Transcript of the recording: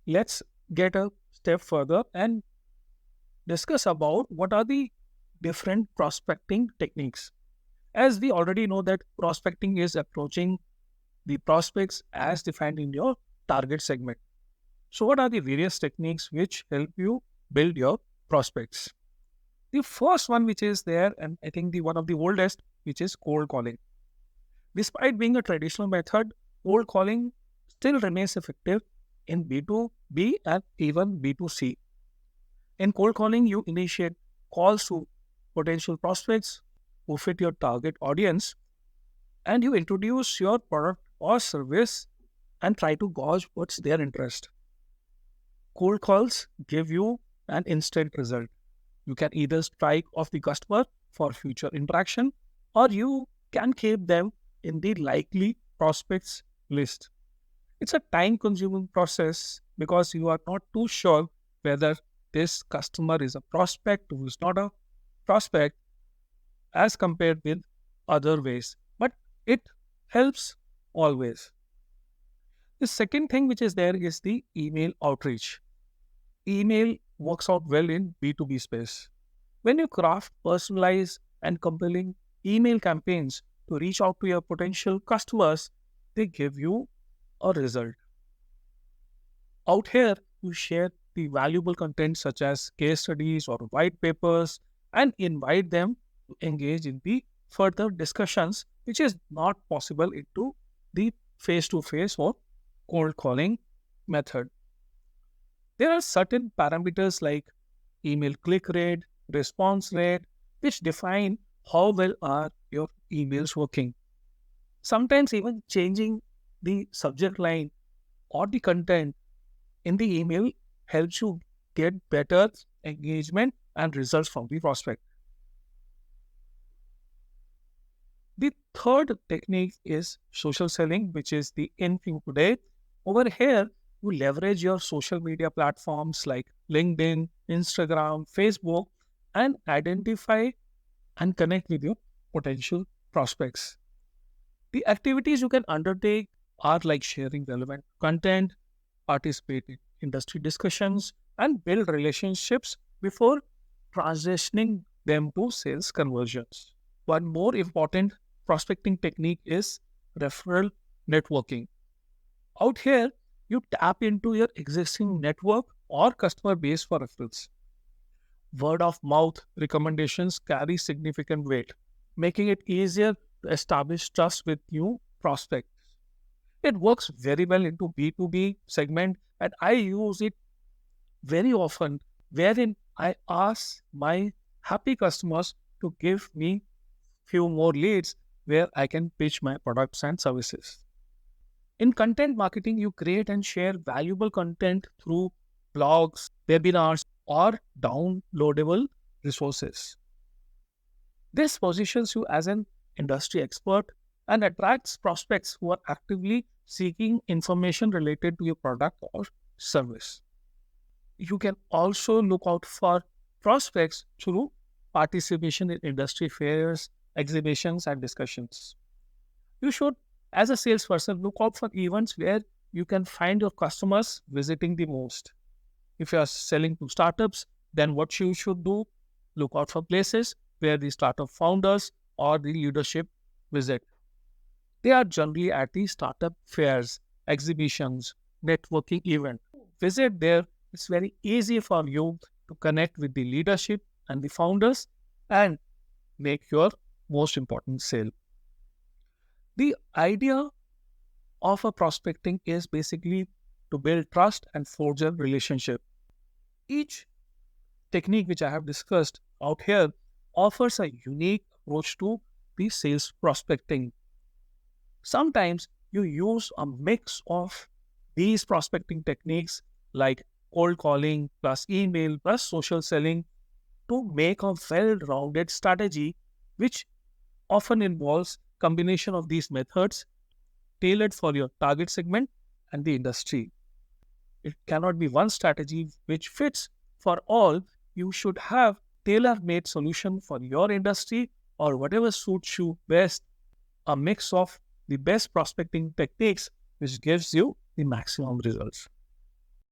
let's get a step further and discuss about what are the different prospecting techniques. As we already know that prospecting is approaching the prospects as defined in your target segment. So what are the various techniques which help you build your prospects? The first one which is there, and I think the one of the oldest, which is cold calling. Despite being a traditional method, cold calling still remains effective in B2B and even B2C. In cold calling, you initiate calls to potential prospects who fit your target audience, and you introduce your product or service and try to gauge what's their interest. Cold calls give you an instant result. You can either strike off the customer for future interaction, or you can keep them in the likely prospects list. It's a time consuming process because you are not too sure whether this customer is a prospect who is not a prospect as compared with other ways. But it helps always. The second thing which is there is the email outreach. Email works out well in B2B space. When you craft personalized and compelling email campaigns to reach out to your potential customers, they give you a result. Out here, you share the valuable content such as case studies or white papers and invite them to engage in the further discussions, which is not possible into the face-to-face or cold calling method. There are certain parameters like email click rate, response rate, which define how well are your emails working. Sometimes even changing the subject line or the content in the email helps you get better engagement and results from the prospect. The third technique is social selling, which is the in thing today. Over here, you leverage your social media platforms like LinkedIn, Instagram, Facebook, and identify and connect with your potential prospects. The activities you can undertake are like sharing relevant content, participate in industry discussions, and build relationships before transitioning them to sales conversions. One more important prospecting technique is referral networking. Out here, you tap into your existing network or customer base for referrals. Word of mouth recommendations carry significant weight, making it easier to establish trust with new prospects. It works very well into B2B segment, and I use it very often wherein I ask my happy customers to give me few more leads where I can pitch my products and services. In content marketing, you create and share valuable content through blogs, webinars, or downloadable resources. This positions you as an industry expert and attracts prospects who are actively seeking information related to your product or service. You can also look out for prospects through participation in industry fairs, exhibitions, and discussions. You should, as a salesperson, look out for events where you can find your customers visiting the most. If you are selling to startups, then what you should do, look out for places where the startup founders or the leadership visit. They are generally at the startup fairs, exhibitions, networking event. Visit there. It's very easy for you to connect with the leadership and the founders and make your most important sale. The idea of a prospecting is basically to build trust and forge a relationship. Each technique which I have discussed out here offers a unique approach to the sales prospecting. Sometimes you use a mix of these prospecting techniques like cold calling plus email plus social selling to make a well-rounded strategy which often involves combination of these methods tailored for your target segment and the industry. It cannot be one strategy which fits for all. You should have tailor-made solution for your industry or whatever suits you best, a mix of the best prospecting techniques which gives you the maximum results.